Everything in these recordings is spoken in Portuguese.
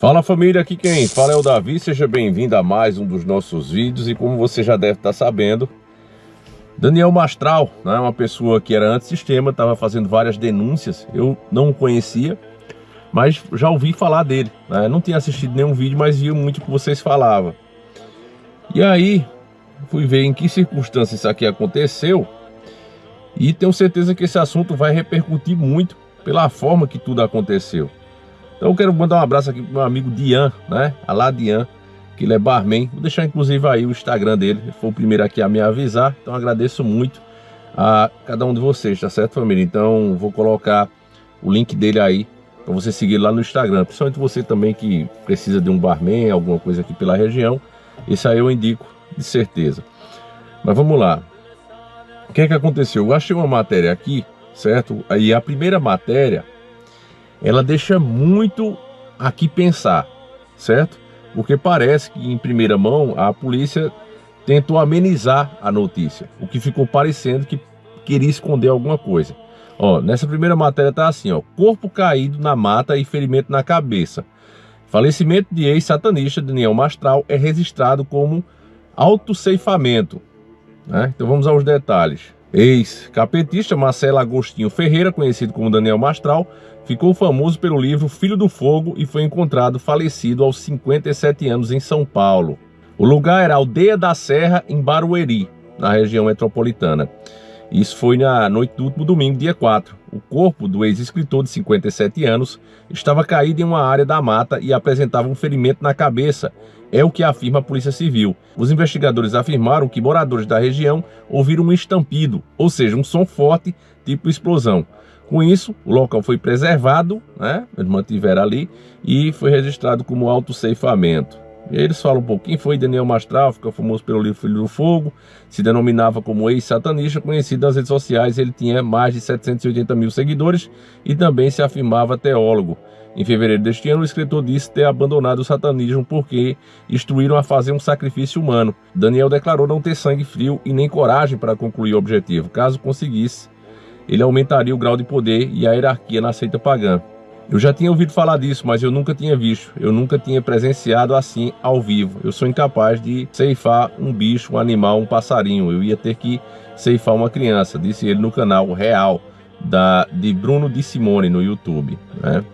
Fala família, aqui quem fala é o Davi, seja bem-vindo a mais um dos nossos vídeos. E como você já deve estar sabendo, Daniel Mastral, né, uma pessoa que era antissistema, estava fazendo várias denúncias. Eu não o conhecia, mas já ouvi falar dele, né? Não tinha assistido nenhum vídeo, mas vi muito o que vocês falavam. E aí, fui ver em que circunstâncias isso aqui aconteceu. E tenho certeza que esse assunto vai repercutir muito pela forma que tudo aconteceu. Então eu quero mandar um abraço aqui pro meu amigo Dian, né? Alá Dian, que ele é barman. Vou deixar inclusive aí o Instagram dele. Ele foi o primeiro aqui a me avisar. Então agradeço muito a cada um de vocês, tá certo, família? Então vou colocar o link dele aí para você seguir lá no Instagram. Principalmente você também que precisa de um barman, alguma coisa aqui pela região. Esse aí eu indico de certeza. Mas vamos lá. O que é que aconteceu? Eu achei uma matéria aqui, certo? Aí a primeira matéria, ela deixa muito a que pensar, certo? Porque parece que em primeira mão a polícia tentou amenizar a notícia, o que ficou parecendo que queria esconder alguma coisa. Ó, nessa primeira matéria tá assim, ó: corpo caído na mata e ferimento na cabeça. Falecimento de ex-satanista Daniel Mastral é registrado como autoceifamento, né? Então vamos aos detalhes. Ex-capetista Marcelo Agostinho Ferreira, conhecido como Daniel Mastral, ficou famoso pelo livro Filho do Fogo e foi encontrado falecido aos 57 anos em São Paulo. O lugar era a Aldeia da Serra, em Barueri, na região metropolitana. Isso foi na noite do último domingo, dia 4. O corpo do ex-escritor de 57 anos estava caído em uma área da mata e apresentava um ferimento na cabeça. É o que afirma a Polícia Civil. Os investigadores afirmaram que moradores da região ouviram um estampido, ou seja, um som forte, tipo explosão. Com isso, o local foi preservado, né? Eles mantiveram ali e foi registrado como autoceifamento. E aí eles falam um pouco quem foi Daniel Mastral, ficou famoso pelo livro Filho do Fogo, se denominava como ex-satanista, conhecido nas redes sociais. Ele tinha mais de 780 mil seguidores e também se afirmava teólogo. Em fevereiro deste ano, o escritor disse ter abandonado o satanismo porque instruíram a fazer um sacrifício humano. Daniel declarou não ter sangue frio e nem coragem para concluir o objetivo. Caso conseguisse, ele aumentaria o grau de poder e a hierarquia na seita pagã. Eu já tinha ouvido falar disso, mas eu nunca tinha visto. Eu nunca tinha presenciado assim ao vivo. Eu sou incapaz de ceifar um bicho, um animal, um passarinho. Eu ia ter que ceifar uma criança, disse ele no canal Real de Bruno Di Simone no YouTube, né?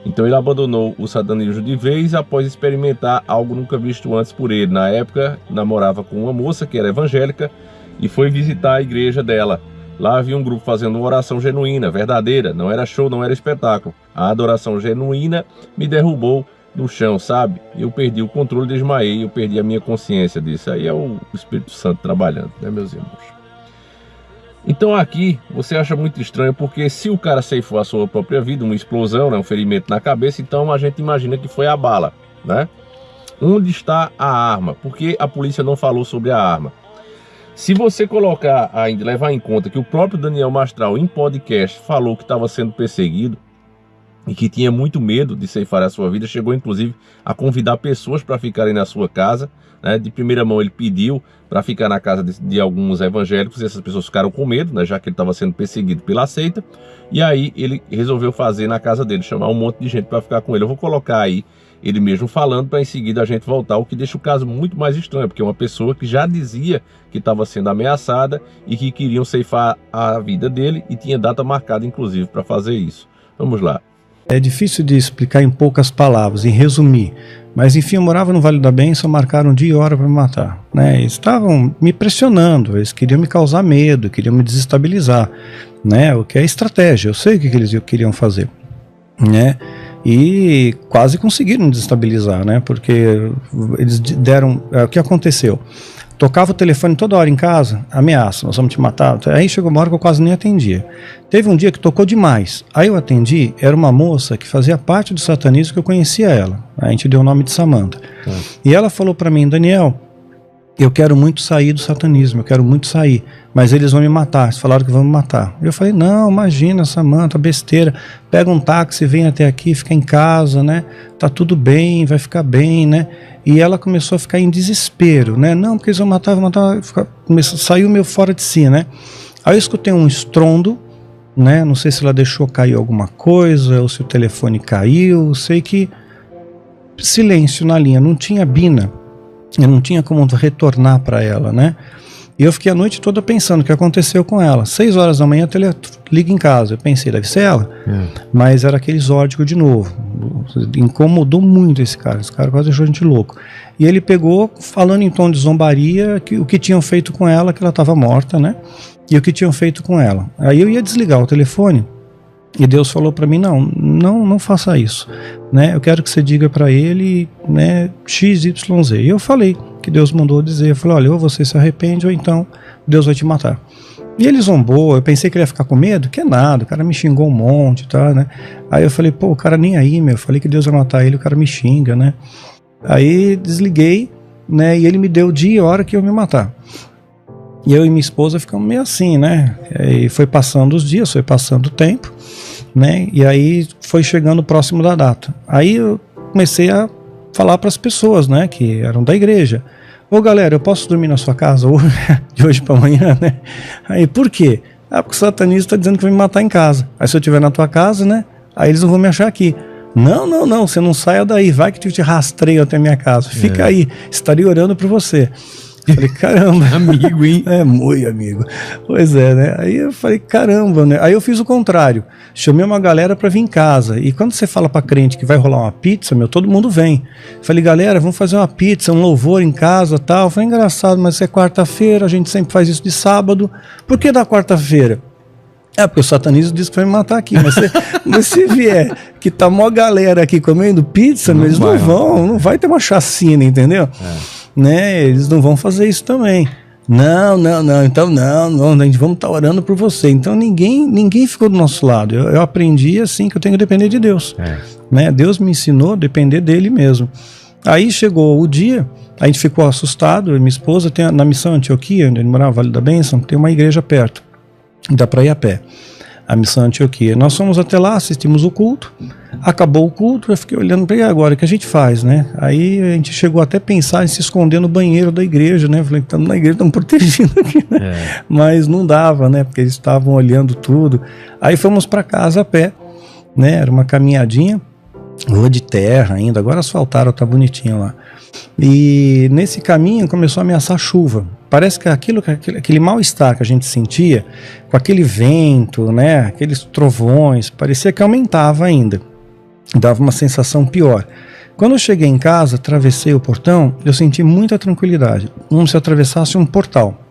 Então ele abandonou o satanismo de vez após experimentar algo nunca visto antes por ele. Na época, namorava com uma moça que era evangélica e foi visitar a igreja dela. Lá havia um grupo fazendo uma oração genuína, verdadeira, não era show, não era espetáculo. A adoração genuína me derrubou no chão, sabe? Eu perdi o controle, desmaiei, eu perdi a minha consciência disso. Aí é o Espírito Santo trabalhando, né, meus irmãos? Então aqui você acha muito estranho, porque se o cara ceifou a sua própria vida, uma explosão, né, um ferimento na cabeça, então a gente imagina que foi a bala, né? Onde está a arma? Por que a polícia não falou sobre a arma? Se você colocar ainda, levar em conta que o próprio Daniel Mastral em podcast falou que estava sendo perseguido e que tinha muito medo de ceifar a sua vida, chegou inclusive a convidar pessoas para ficarem na sua casa, né? De primeira mão ele pediu para ficar na casa de alguns evangélicos, e essas pessoas ficaram com medo, né? Já que ele estava sendo perseguido pela seita, e aí ele resolveu fazer na casa dele, chamar um monte de gente para ficar com ele. Eu vou colocar aí ele mesmo falando, para em seguida a gente voltar, o que deixa o caso muito mais estranho, porque é uma pessoa que já dizia que estava sendo ameaçada e que queriam ceifar a vida dele, e tinha data marcada inclusive para fazer isso. Vamos lá. É difícil de explicar em poucas palavras, em resumir, mas enfim, eu morava no Vale da Bênção, marcaram dia e hora para me matar, né? Eles estavam me pressionando, eles queriam me causar medo, queriam me desestabilizar, né? O que é estratégia, eu sei o que eles queriam fazer, né? E quase conseguiram desestabilizar, né? Porque eles deram, o que aconteceu? Tocava o telefone toda hora em casa, ameaça, nós vamos te matar. Aí chegou uma hora que eu quase nem atendia. Teve um dia que tocou demais. Aí eu atendi, era uma moça que fazia parte do satanismo, que eu conhecia ela. A gente deu o nome de Samantha. E ela falou para mim: Daniel, eu quero muito sair do satanismo, eu quero muito sair, mas eles vão me matar, eles falaram que vão me matar. Eu falei: não, imagina, Samantha, besteira, pega um táxi, vem até aqui, fica em casa, né, tá tudo bem, vai ficar bem, né. E ela começou a ficar em desespero, né, não, porque eles vão matar, saiu meio fora de si, né. Aí eu escutei um estrondo, né, não sei se ela deixou cair alguma coisa, ou se o telefone caiu, sei que silêncio na linha, não tinha Bina, eu não tinha como retornar para ela, né? E eu fiquei a noite toda pensando o que aconteceu com ela. 6 horas da manhã liga em casa. Eu pensei, deve ser ela. Mas era aquele Zórdico de novo. Incomodou muito esse cara. Esse cara quase deixou a gente louco. E ele pegou, falando em tom de zombaria, o que tinham feito com ela, que ela estava morta, né? E o que tinham feito com ela. Aí eu ia desligar o telefone e Deus falou para mim, não faça isso, né? Eu quero que você diga para ele, né, XYZ. E eu falei que Deus mandou dizer, eu falei, olha, ou você se arrepende ou então Deus vai te matar. E ele zombou, eu pensei que ele ia ficar com medo, que é nada, o cara me xingou um monte, tá, né? Aí eu falei, pô, o cara nem aí, eu falei que Deus ia matar ele, o cara me xinga, né? Aí desliguei, né, e ele me deu o dia e a hora que eu ia me matar. E eu e minha esposa ficamos meio assim, né? E foi passando os dias, foi passando o tempo, né? E aí foi chegando próximo da data. Aí eu comecei a falar para as pessoas, né, que eram da igreja. Ô galera, eu posso dormir na sua casa hoje, de hoje para amanhã, né? Aí por quê? Ah, porque o satanista está dizendo que vai me matar em casa. Aí se eu estiver na tua casa, né? Aí eles não vão me achar aqui. Não, você não saia daí, vai que eu te rastreio até a minha casa. Fica aí, estaria orando por você. Falei, caramba. Amigo, hein? É, muito amigo. Pois é, né? Aí eu falei, caramba, né? Aí eu fiz o contrário. Chamei uma galera pra vir em casa. E quando você fala pra crente que vai rolar uma pizza, todo mundo vem. Falei, galera, vamos fazer uma pizza, um louvor em casa, tal. Foi engraçado, mas é quarta-feira, a gente sempre faz isso de sábado. Por que da quarta-feira? É, porque o satanismo disse que vai me matar aqui, mas se vier que tá mó galera aqui comendo pizza, eles não vai ter uma chacina, entendeu? Né, eles não vão fazer isso também. Não, então a gente vamos estar orando por você. Então ninguém ficou do nosso lado. Eu aprendi assim que eu tenho que depender de Deus. Né? Deus me ensinou a depender dele mesmo. Aí chegou o dia, a gente ficou assustado. Minha esposa tem na Missão Antioquia, onde ele morava, Vale da Bênção, tem uma igreja perto. Dá para ir a pé. A Missão Antioquia. Nós fomos até lá, assistimos o culto. Acabou o culto, eu fiquei olhando para ele agora, o que a gente faz, né? Aí a gente chegou até a pensar em se esconder no banheiro da igreja, né? Falei, estamos na igreja, estamos protegindo aqui, né? Mas não dava, né? Porque eles estavam olhando tudo. Aí fomos para casa a pé, né? Era uma caminhadinha, rua de terra ainda, agora asfaltaram, tá bonitinho lá. E nesse caminho começou a ameaçar chuva. Parece que aquele mal-estar que a gente sentia, com aquele vento, né? Aqueles trovões, parecia que aumentava ainda. Dava uma sensação pior. Quando eu cheguei em casa, atravessei o portão, eu senti muita tranquilidade, como se atravessasse um portal,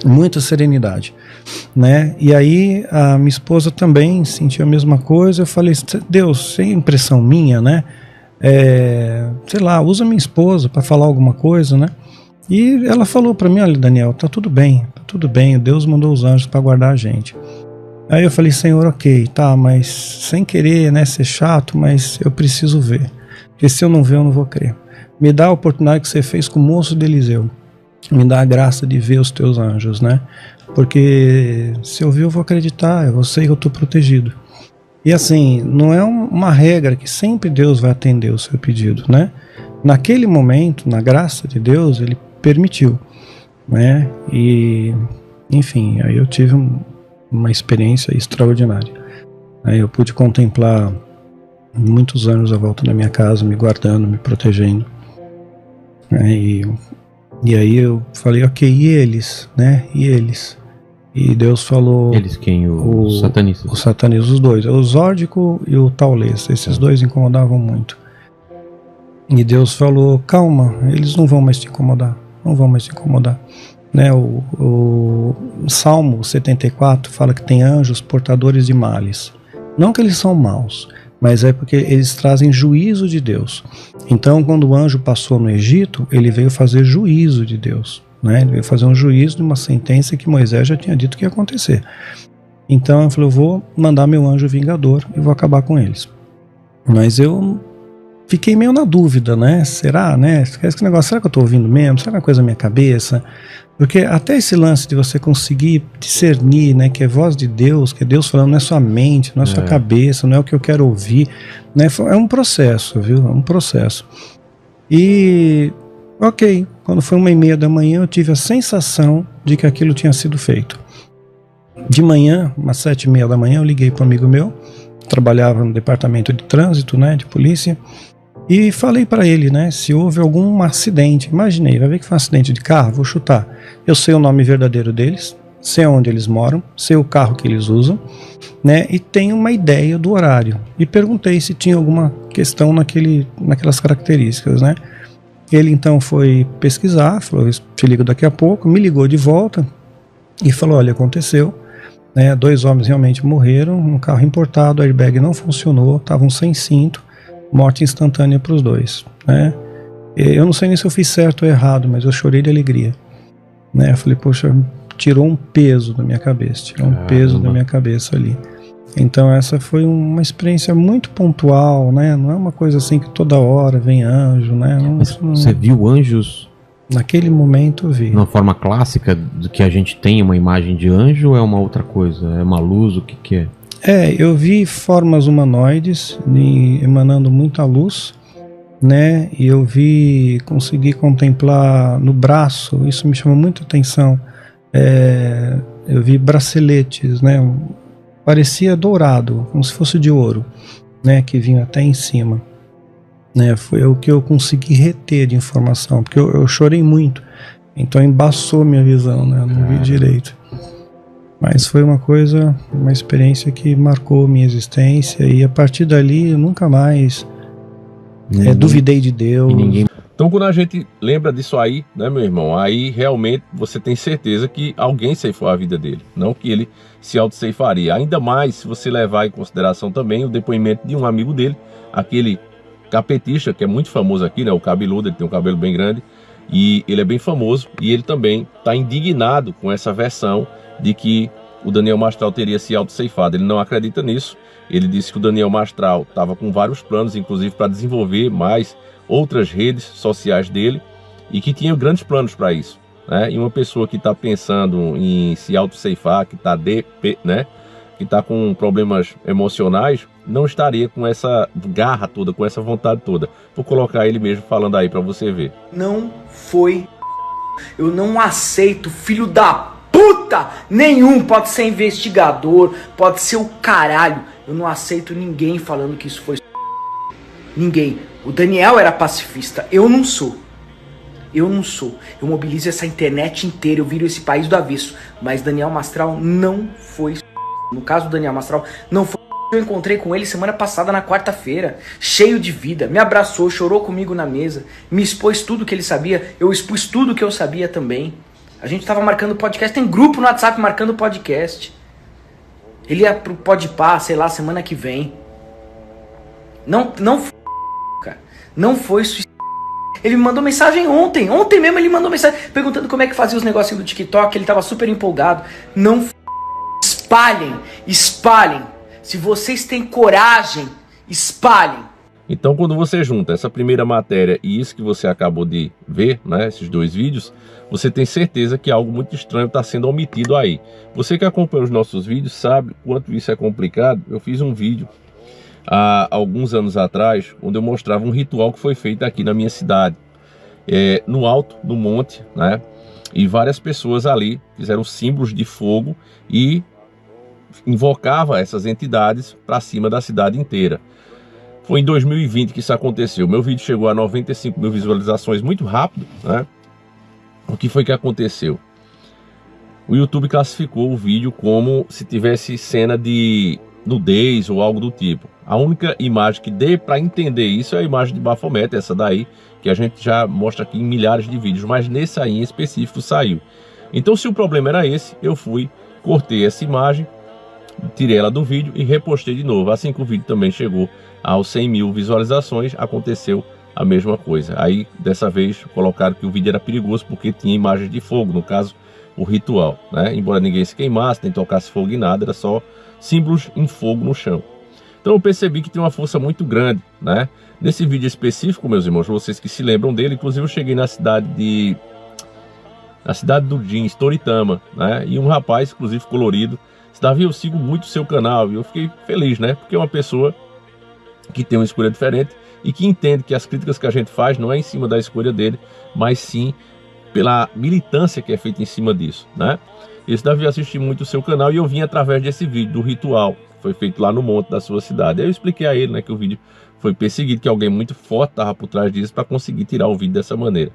muita serenidade, né? E aí a minha esposa também sentiu a mesma coisa. Eu falei, Deus, sem impressão minha, né? Sei lá, usa minha esposa para falar alguma coisa, né? E ela falou para mim, olha, Daniel, tá tudo bem, Deus mandou os anjos para guardar a gente. Aí eu falei, Senhor, ok, tá, mas sem querer, né, ser chato, mas eu preciso ver. Porque se eu não ver, eu não vou crer. Me dá a oportunidade que você fez com o moço de Eliseu. Me dá a graça de ver os teus anjos, né? Porque se eu ver, eu vou acreditar, eu sei que eu estou protegido. E assim, não é uma regra que sempre Deus vai atender o seu pedido, né? Naquele momento, na graça de Deus, Ele permitiu, né? E, enfim, aí eu tive uma experiência extraordinária. Aí eu pude contemplar muitos anos à volta da minha casa, me guardando, me protegendo. E aí eu falei, ok, e eles, né? E eles? E Deus falou... Eles quem? Os satanistas? Os satanistas, os dois. O Zórdico e o Taulês. Esses dois incomodavam muito. E Deus falou, calma, eles não vão mais te incomodar. Não vão mais te incomodar. Né, o Salmo 74 fala que tem anjos portadores de males. Não que eles são maus, mas é porque eles trazem juízo de Deus. Então, quando o anjo passou no Egito, ele veio fazer juízo de Deus. Né? Ele veio fazer um juízo de uma sentença que Moisés já tinha dito que ia acontecer. Então, eu falei, eu vou mandar meu anjo vingador e vou acabar com eles. Mas eu fiquei meio na dúvida, né? Será, né? Esse negócio, será que eu estou ouvindo mesmo? Será que é uma coisa da minha cabeça? Porque até esse lance de você conseguir discernir, né, que é voz de Deus, que é Deus falando, não é sua mente, não é sua cabeça, não é o que eu quero ouvir, né? É um processo, viu? É um processo. E, ok, quando foi 1h30 da manhã, eu tive a sensação de que aquilo tinha sido feito. De manhã, umas 7h30 da manhã, eu liguei para um amigo meu, trabalhava no departamento de trânsito, né, de polícia, E falei para ele, né, se houve algum acidente. Imaginei, vai ver que foi um acidente de carro, vou chutar. Eu sei o nome verdadeiro deles, sei onde eles moram, sei o carro que eles usam, né, e tenho uma ideia do horário. E perguntei se tinha alguma questão naquelas características, né. Ele então foi pesquisar, falou, te ligo daqui a pouco, me ligou de volta e falou, olha, aconteceu, né, 2 homens realmente morreram, um carro importado, o airbag não funcionou, estavam sem cinto, morte instantânea para os 2, né. Eu não sei nem se eu fiz certo ou errado, mas eu chorei de alegria, né. Eu falei, poxa, tirou um peso da minha cabeça, tirou um peso da minha cabeça ali. Então essa foi uma experiência muito pontual, né? Não é uma coisa assim que toda hora vem anjo, né? Você viu anjos? Naquele momento eu vi. Na forma clássica do que a gente tem uma imagem de anjo ou é uma outra coisa? É uma luz? O que é? Eu vi formas humanoides emanando muita luz, né? E eu consegui contemplar no braço, isso me chamou muita atenção. Eu vi braceletes, né? Parecia dourado, como se fosse de ouro, né? Que vinha até em cima, né? Foi o que eu consegui reter de informação, porque eu chorei muito, então embaçou minha visão, né? Eu não vi direito. Mas foi uma experiência que marcou minha existência, e a partir dali eu nunca mais duvidei de Deus. Então quando a gente lembra disso aí, né, meu irmão, aí realmente você tem certeza que alguém ceifou a vida dele, não que ele se auto-ceifaria. Ainda mais se você levar em consideração também o depoimento de um amigo dele, aquele capetista que é muito famoso aqui, né, o cabeludo, ele tem um cabelo bem grande, e ele é bem famoso, e ele também está indignado com essa versão de que o Daniel Mastral teria se auto-ceifado. Ele não acredita nisso. Ele disse que o Daniel Mastral estava com vários planos, inclusive para desenvolver mais outras redes sociais dele, e que tinha grandes planos para isso, né? E uma pessoa que está pensando em se auto-ceifar, que está né, que está com problemas emocionais, não estaria com essa garra toda, com essa vontade toda. Vou colocar ele mesmo falando aí para você ver. Não foi. Eu não aceito, filho da puta nenhum. Pode ser investigador, pode ser o caralho. Eu não aceito ninguém falando que isso foi. Ninguém. O Daniel era pacifista, eu não sou. Eu mobilizo essa internet inteira, eu viro esse país do avesso. Mas Daniel Mastral não foi. No caso do Daniel Mastral, não foi. Eu encontrei com ele semana passada na quarta-feira, cheio de vida, me abraçou, chorou comigo na mesa, me expôs tudo que ele sabia, eu expus tudo que eu sabia também. A gente tava marcando podcast, tem grupo no WhatsApp marcando podcast. Ele ia pro Podpah, sei lá, semana que vem. Não foi, cara. Não foi suicídio. Ele me mandou mensagem ontem mesmo ele mandou mensagem perguntando como é que fazia os negocinhos do TikTok, ele tava super empolgado. Não espalhem. Se vocês têm coragem, espalhem. Então quando você junta essa primeira matéria e isso que você acabou de ver, né, esses 2 vídeos, você tem certeza que algo muito estranho está sendo omitido aí. Você que acompanha os nossos vídeos sabe o quanto isso é complicado. Eu fiz um vídeo há alguns anos atrás, onde eu mostrava um ritual que foi feito aqui na minha cidade, no alto do monte, né? E várias pessoas ali fizeram símbolos de fogo e invocava essas entidades para cima da cidade inteira. Foi em 2020 que isso aconteceu. Meu vídeo chegou a 95 mil visualizações muito rápido, né? O que foi que aconteceu? O YouTube classificou o vídeo como se tivesse cena de nudez ou algo do tipo. A única imagem que dê para entender isso é a imagem de Baphomet, essa daí, que a gente já mostra aqui em milhares de vídeos, mas nesse aí em específico saiu. Então se o problema era esse, eu cortei essa imagem, tirei ela do vídeo e repostei de novo. Assim que o vídeo também chegou aos 100 mil visualizações, aconteceu a mesma coisa. Aí dessa vez colocaram que o vídeo era perigoso porque tinha imagens de fogo, no caso o ritual, né? Embora ninguém se queimasse, nem tocasse fogo em nada, era só símbolos em fogo no chão. Então eu percebi que tem uma força muito grande, né? Nesse vídeo específico, meus irmãos, vocês que se lembram dele, inclusive eu cheguei na cidade do Jeans, Toritama, né? E um rapaz, inclusive colorido, disse: Davi, eu sigo muito o seu canal. E eu fiquei feliz, né? Porque é uma pessoa que tem uma escolha diferente e que entende que as críticas que a gente faz não é em cima da escolha dele, mas sim pela militância que é feita em cima disso, né? Esse Davi, assisti muito o seu canal e eu vim através desse vídeo do ritual Foi feito lá no monte da sua cidade. Aí eu expliquei a ele, né, que o vídeo foi perseguido, que alguém muito forte estava por trás disso para conseguir tirar o vídeo dessa maneira,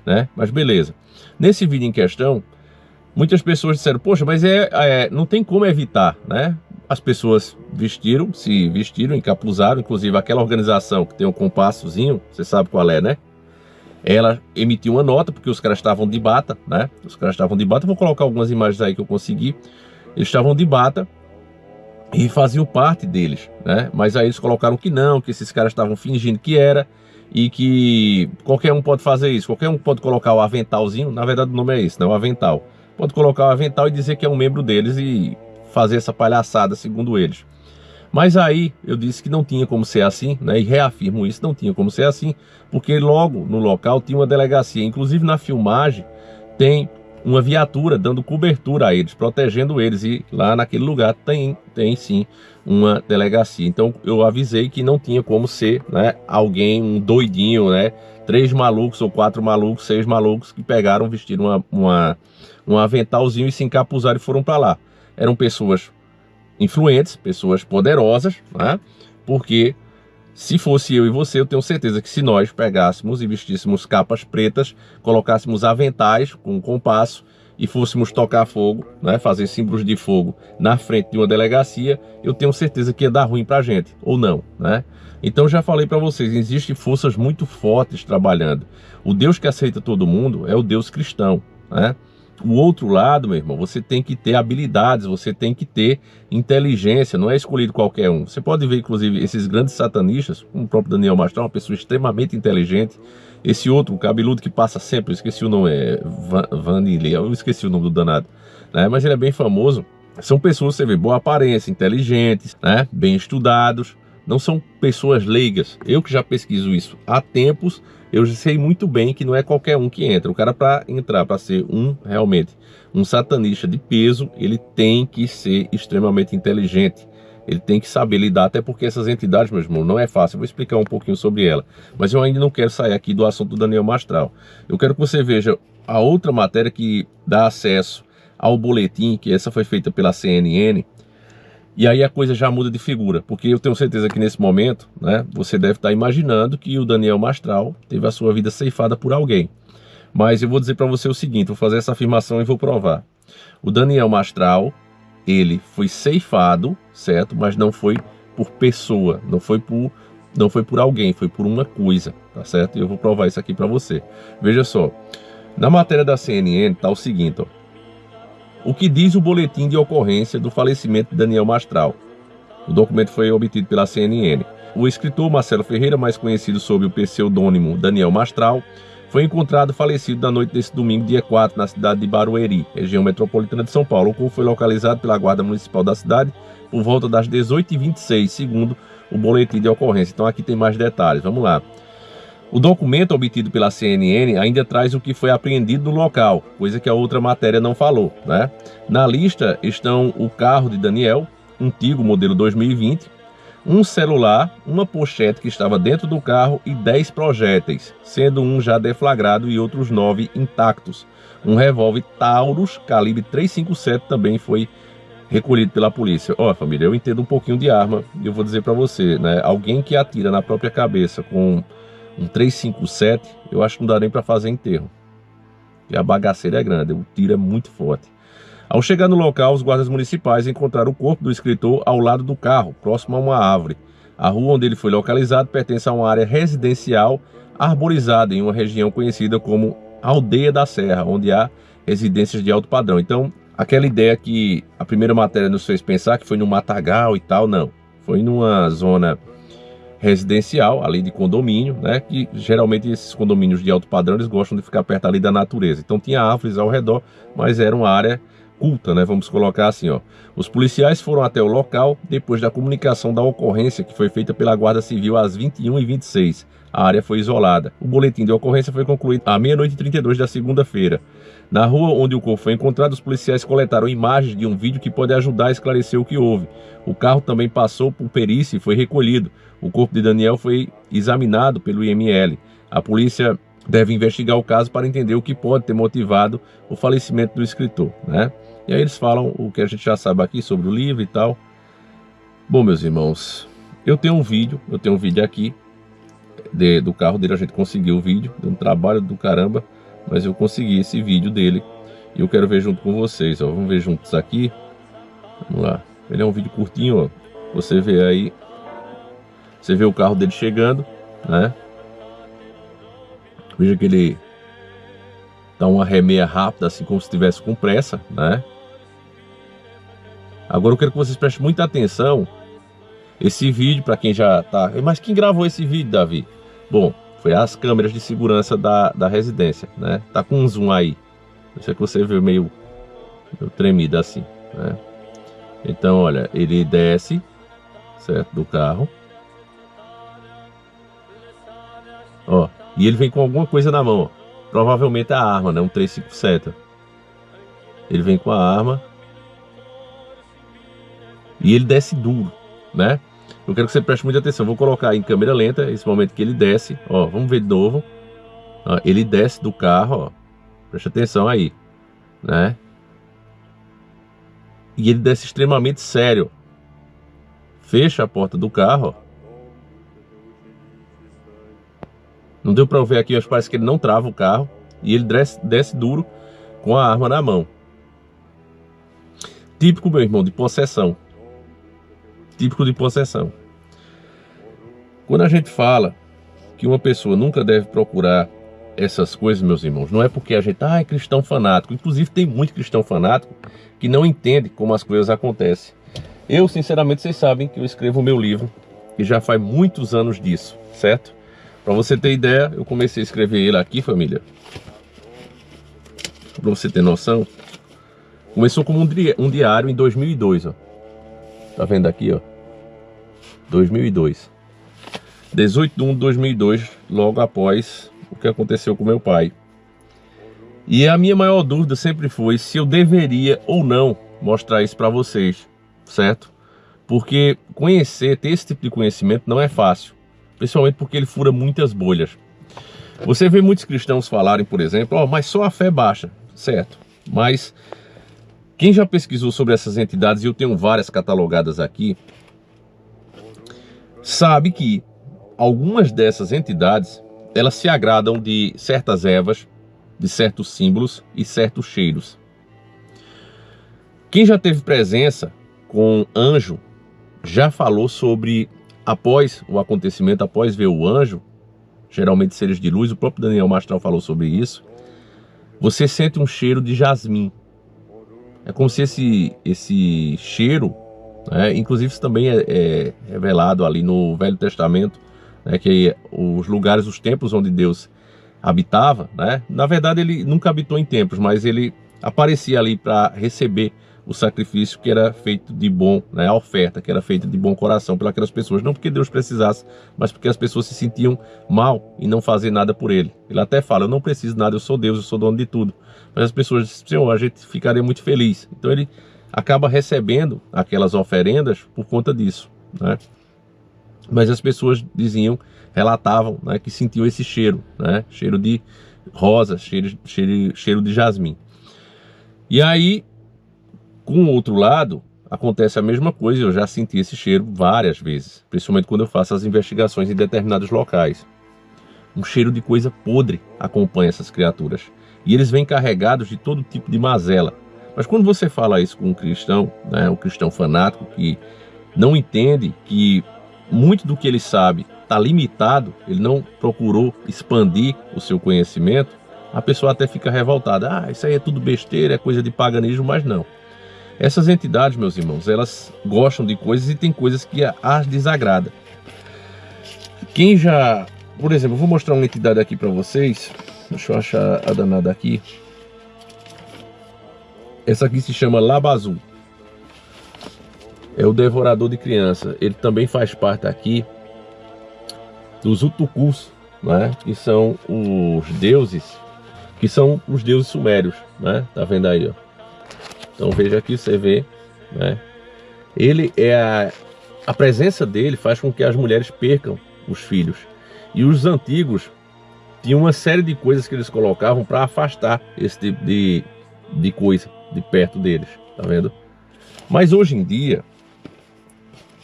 né? Mas beleza. Nesse vídeo em questão, muitas pessoas disseram, poxa, mas não tem como evitar, né? As pessoas se vestiram, encapuzaram, inclusive aquela organização que tem um compassozinho, você sabe qual é, né? Ela emitiu uma nota, porque os caras estavam de bata, né? Os caras estavam de bata, vou colocar algumas imagens aí que eu consegui. Eles estavam de bata e faziam parte deles, né? Mas aí eles colocaram que não, que esses caras estavam fingindo que era, e que qualquer um pode fazer isso, qualquer um pode colocar o aventalzinho, na verdade o nome é esse, não, o avental. Pode colocar o avental e dizer que é um membro deles e fazer essa palhaçada, segundo eles. Mas aí eu disse que não tinha como ser assim, né? E reafirmo isso, não tinha como ser assim, porque logo no local tinha uma delegacia. Inclusive na filmagem tem uma viatura dando cobertura a eles, protegendo eles. E lá naquele lugar tem sim uma delegacia. Então eu avisei que não tinha como ser, né, alguém, um doidinho, né? 3 malucos ou 4 malucos, 6 malucos que pegaram, vestiram um aventalzinho e se encapuzaram e foram para lá. Eram pessoas influentes, pessoas poderosas, né? Porque se fosse eu e você, eu tenho certeza que se nós pegássemos e vestíssemos capas pretas, colocássemos aventais com compasso e fôssemos tocar fogo, né, fazer símbolos de fogo na frente de uma delegacia, eu tenho certeza que ia dar ruim pra gente, ou não, né? Então já falei para vocês, existem forças muito fortes trabalhando. O Deus que aceita todo mundo é o Deus cristão, né? O outro lado, meu irmão, você tem que ter habilidades, você tem que ter inteligência, não é escolhido qualquer um. Você pode ver, inclusive, esses grandes satanistas, como o próprio Daniel Mastral, uma pessoa extremamente inteligente. Esse outro, o cabeludo que passa sempre, eu esqueci o nome, Vanille, eu esqueci o nome do danado, né? Mas ele é bem famoso. São pessoas, você vê, boa aparência, inteligentes, né? Bem estudados, não são pessoas leigas. Eu que já pesquiso isso há tempos, eu sei muito bem que não é qualquer um que entra. O cara, para entrar, para ser realmente um satanista de peso, ele tem que ser extremamente inteligente. Ele tem que saber lidar, até porque essas entidades, meu irmão, não é fácil. Eu vou explicar um pouquinho sobre ela. Mas eu ainda não quero sair aqui do assunto do Daniel Mastral. Eu quero que você veja a outra matéria que dá acesso ao boletim, que essa foi feita pela CNN. E aí a coisa já muda de figura, porque eu tenho certeza que nesse momento, né, você deve estar imaginando que o Daniel Mastral teve a sua vida ceifada por alguém. Mas eu vou dizer para você o seguinte, vou fazer essa afirmação e vou provar. O Daniel Mastral, ele foi ceifado, certo? Mas não foi por pessoa, não foi por alguém, foi por uma coisa, tá certo? E eu vou provar isso aqui para você. Veja só, na matéria da CNN tá o seguinte, ó. O que diz o boletim de ocorrência do falecimento de Daniel Mastral? O documento foi obtido pela CNN. O escritor Marcelo Ferreira, mais conhecido sob o pseudônimo Daniel Mastral, foi encontrado falecido na noite desse domingo, dia 4, na cidade de Barueri, região metropolitana de São Paulo. O corpo foi localizado pela Guarda Municipal da cidade por volta das 18h26, segundo o boletim de ocorrência. Então aqui tem mais detalhes, vamos lá. O documento obtido pela CNN ainda traz o que foi apreendido no local, coisa que a outra matéria não falou, né? Na lista estão o carro de Daniel, um Tigo modelo 2020, um celular, uma pochete que estava dentro do carro e 10 projéteis, sendo um já deflagrado e outros 9 intactos. Um revólver Taurus calibre .357 também foi recolhido pela polícia. Ó, família, eu entendo um pouquinho de arma e eu vou dizer para você, né? Alguém que atira na própria cabeça com um 357, eu acho que não dá nem para fazer enterro. E a bagaceira é grande, o tiro é muito forte. Ao chegar no local, os guardas municipais encontraram o corpo do escritor ao lado do carro, próximo a uma árvore. A rua onde ele foi localizado pertence a uma área residencial arborizada em uma região conhecida como Aldeia da Serra, onde há residências de alto padrão. Então, aquela ideia que a primeira matéria nos fez pensar que foi no matagal e tal, não. Foi numa zona residencial, ali de condomínio, né, que geralmente esses condomínios de alto padrão, eles gostam de ficar perto ali da natureza. Então tinha árvores ao redor, mas era uma área culta, né, vamos colocar assim, ó. Os policiais foram até o local depois da comunicação da ocorrência que foi feita pela Guarda Civil às 21h26. A área foi isolada. O boletim de ocorrência foi concluído à 00h32 da segunda-feira. Na rua onde o corpo foi encontrado, os policiais coletaram imagens de um vídeo que pode ajudar a esclarecer o que houve. O carro também passou por perícia e foi recolhido. O corpo de Daniel foi examinado pelo IML. A polícia deve investigar o caso para entender o que pode ter motivado o falecimento do escritor, né? E aí eles falam o que a gente já sabe aqui sobre o livro e tal. Bom, meus irmãos, eu tenho um vídeo aqui do carro dele. A gente conseguiu o vídeo, deu um trabalho do caramba, mas eu consegui esse vídeo dele e eu quero ver junto com vocês, ó. Vamos ver juntos aqui. Vamos lá. Ele é um vídeo curtinho, ó. Você vê aí, você vê o carro dele chegando, né? Veja que ele dá uma remeia rápida, assim como se estivesse com pressa, né? Agora eu quero que vocês prestem muita atenção. Esse vídeo, para quem já tá... Mas quem gravou esse vídeo, Davi? Bom, foi as câmeras de segurança da residência, né? Tá com um zoom aí. Eu sei que você vê meio tremido assim, né? Então, olha, ele desce, certo, do carro. Ó, e ele vem com alguma coisa na mão, ó. Provavelmente a arma, né? Um 357. Ele vem com a arma. E ele desce duro, né? Eu quero que você preste muita atenção. Vou colocar em câmera lenta esse momento que ele desce. Ó, vamos ver de novo. Ó, ele desce do carro, ó. Preste atenção aí, né? E ele desce extremamente sério. Fecha a porta do carro, ó. Não deu para ver aqui, mas parece que ele não trava o carro. E ele desce duro com a arma na mão. Típico, meu irmão, de possessão. Típico de possessão. Quando a gente fala que uma pessoa nunca deve procurar essas coisas, meus irmãos, não é porque a gente é cristão fanático. Inclusive tem muito cristão fanático que não entende como as coisas acontecem. Eu, sinceramente, vocês sabem que eu escrevo o meu livro e já faz muitos anos disso, certo? Para você ter ideia, eu comecei a escrever ele aqui, família. Para você ter noção, começou como um diário em 2002, ó. Tá vendo aqui, ó? 2002. 18 de 1 de 2002, logo após o que aconteceu com meu pai. E a minha maior dúvida sempre foi se eu deveria ou não mostrar isso para vocês, certo? Porque ter esse tipo de conhecimento não é fácil. Principalmente porque ele fura muitas bolhas. Você vê muitos cristãos falarem, por exemplo, mas só a fé baixa, certo? Mas quem já pesquisou sobre essas entidades, e eu tenho várias catalogadas aqui, sabe que algumas dessas entidades, elas se agradam de certas ervas, de certos símbolos e certos cheiros. Quem já teve presença com anjo, já falou sobre... Após o acontecimento, após ver o anjo, geralmente seres de luz, o próprio Daniel Mastral falou sobre isso, você sente um cheiro de jasmim. É como se esse cheiro, né, inclusive isso também é revelado ali no Velho Testamento, né, que os lugares, os templos onde Deus habitava, né, na verdade ele nunca habitou em templos, mas ele aparecia ali para receber o sacrifício que era feito de bom, né, a oferta que era feita de bom coração pelas pessoas, não porque Deus precisasse, mas porque as pessoas se sentiam mal em não fazer nada por ele. Ele até fala, eu não preciso de nada, eu sou Deus, eu sou dono de tudo. Mas as pessoas dizem, Senhor, a gente ficaria muito feliz. Então ele acaba recebendo aquelas oferendas por conta disso, né? Mas as pessoas relatavam, né, que sentiam esse cheiro, né, cheiro de rosa, cheiro de jasmim. E aí, com o outro lado, acontece a mesma coisa. Eu já senti esse cheiro várias vezes, principalmente quando eu faço as investigações em determinados locais. Um cheiro de coisa podre acompanha essas criaturas. E eles vêm carregados de todo tipo de mazela. Mas quando você fala isso com um cristão, né, um cristão fanático que não entende que muito do que ele sabe está limitado, ele não procurou expandir o seu conhecimento, a pessoa até fica revoltada. Isso aí é tudo besteira, é coisa de paganismo, mas não. Essas entidades, meus irmãos, elas gostam de coisas e tem coisas que as desagrada. Quem já... Por exemplo, eu vou mostrar uma entidade aqui para vocês. Deixa eu achar a danada aqui. Essa aqui se chama Labazu. É o devorador de criança. Ele também faz parte aqui dos Utukus, né? Que são os deuses, sumérios, né? Tá vendo aí, ó? Então veja aqui, você vê, né? Ele é a presença dele faz com que as mulheres percam os filhos. E os antigos tinham uma série de coisas que eles colocavam para afastar esse tipo de coisa de perto deles, tá vendo? Mas hoje em dia,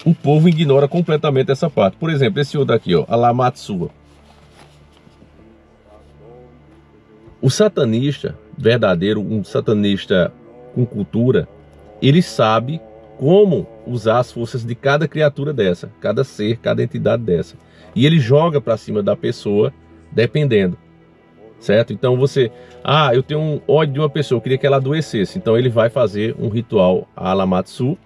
o povo ignora completamente essa parte. Por exemplo, esse outro aqui, ó, a Lamatsua. O satanista verdadeiro, um satanista com cultura, ele sabe como usar as forças de cada criatura dessa, cada ser, cada entidade dessa. E ele joga para cima da pessoa, dependendo. Certo? Então você... Ah, eu tenho um ódio de uma pessoa, eu queria que ela adoecesse. Então ele vai fazer um ritual a Lamatsu.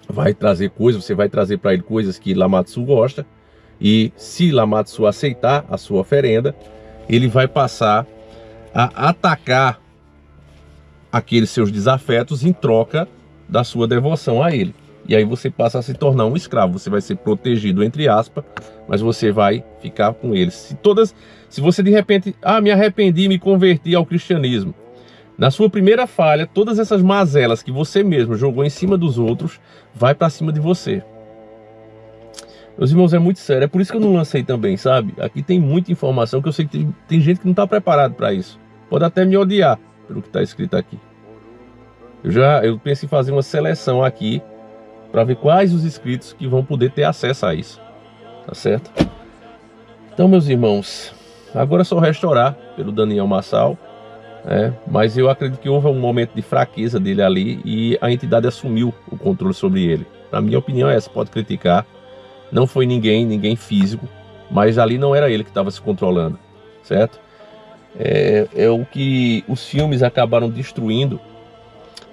Vai trazer coisas, você vai trazer para ele coisas que Lamatsu gosta. E se Lamatsu aceitar a sua oferenda, ele vai passar a atacar aqueles seus desafetos em troca da sua devoção a ele. E aí você passa a se tornar um escravo. Você vai ser protegido, entre aspas, mas você vai ficar com eles. Se você de repente, me arrependi, me converti ao cristianismo. Na sua primeira falha, todas essas mazelas que você mesmo jogou em cima dos outros, vai para cima de você. Meus irmãos, é muito sério. É por isso que eu não lancei também, sabe? Aqui tem muita informação que eu sei que tem gente que não está preparado para isso. Pode até me odiar pelo que está escrito aqui. Eu penso em fazer uma seleção aqui para ver quais os inscritos que vão poder ter acesso a isso. Tá certo? Então, meus irmãos, agora é só resta orar pelo Daniel Massal. Mas eu acredito que houve um momento de fraqueza dele ali e a entidade assumiu o controle sobre ele. Na minha opinião é essa, pode criticar. Não foi ninguém físico, mas ali não era ele que estava se controlando, certo? É o que os filmes acabaram destruindo.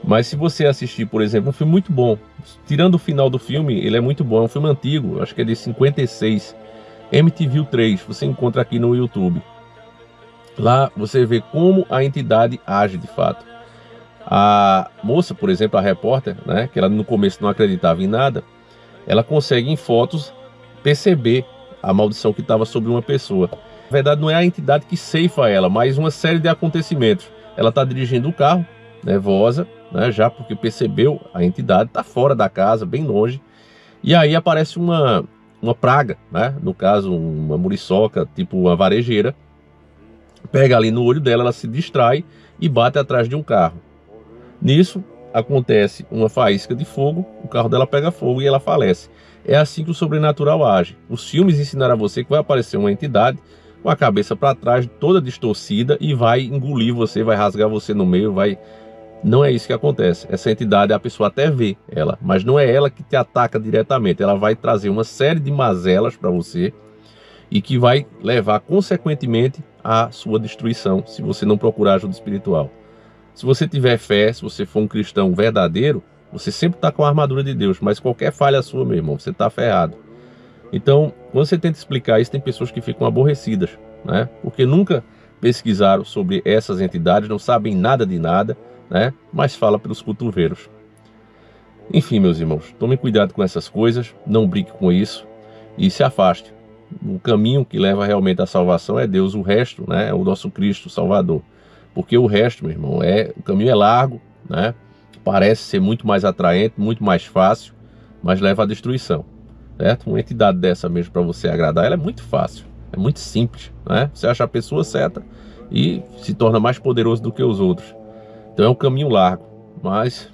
Mas se você assistir, por exemplo, é um filme muito bom. Tirando o final do filme, ele é muito bom. É um filme antigo, acho que é de 56. MTV 3, você encontra aqui no YouTube. Lá você vê como a entidade age de fato. A moça, por exemplo, a repórter, né, que ela no começo não acreditava em nada, ela consegue em fotos perceber a maldição que estava sobre uma pessoa. Na verdade não é a entidade que ceifa ela, mas uma série de acontecimentos. Ela está dirigindo o carro, nervosa, né, já porque percebeu a entidade, está fora da casa, bem longe. E aí aparece uma praga, né, no caso uma muriçoca, tipo uma varejeira. Pega ali no olho dela, ela se distrai e bate atrás de um carro. Nisso acontece uma faísca de fogo, o carro dela pega fogo e ela falece. É assim que o sobrenatural age. Os filmes ensinaram a você que vai aparecer uma entidade com a cabeça para trás, toda distorcida, e vai engolir você, vai rasgar você no meio, vai... Não é isso que acontece. Essa entidade, a pessoa até vê ela, mas não é ela que te ataca diretamente. Ela vai trazer uma série de mazelas para você e que vai levar, consequentemente, à sua destruição, se você não procurar ajuda espiritual. Se você tiver fé, se você for um cristão verdadeiro, você sempre está com a armadura de Deus, mas qualquer falha sua, meu irmão, você está ferrado. Então, quando você tenta explicar isso, tem pessoas que ficam aborrecidas, né? Porque nunca pesquisaram sobre essas entidades, não sabem nada de nada, né? Mas fala pelos cotovelos. Enfim, meus irmãos, tomem cuidado com essas coisas, não brinque com isso e se afaste. O caminho que leva realmente à salvação é Deus, o resto, né, é o nosso Cristo Salvador. Porque o resto, meu irmão, o caminho é largo, né? Parece ser muito mais atraente, muito mais fácil, mas leva à destruição, certo? Uma entidade dessa mesmo para você agradar, ela é muito fácil, é muito simples, né? Você acha a pessoa certa e se torna mais poderoso do que os outros. Então é um caminho largo, mas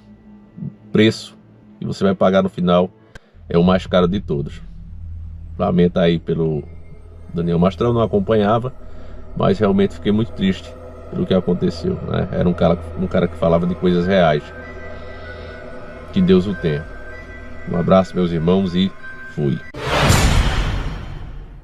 o preço que você vai pagar no final é o mais caro de todos. Lamento aí pelo Daniel Mastrão, não acompanhava, mas realmente fiquei muito triste pelo que aconteceu, né? Era um cara que falava de coisas reais. Que Deus o tenha. Um abraço, meus irmãos, e fui.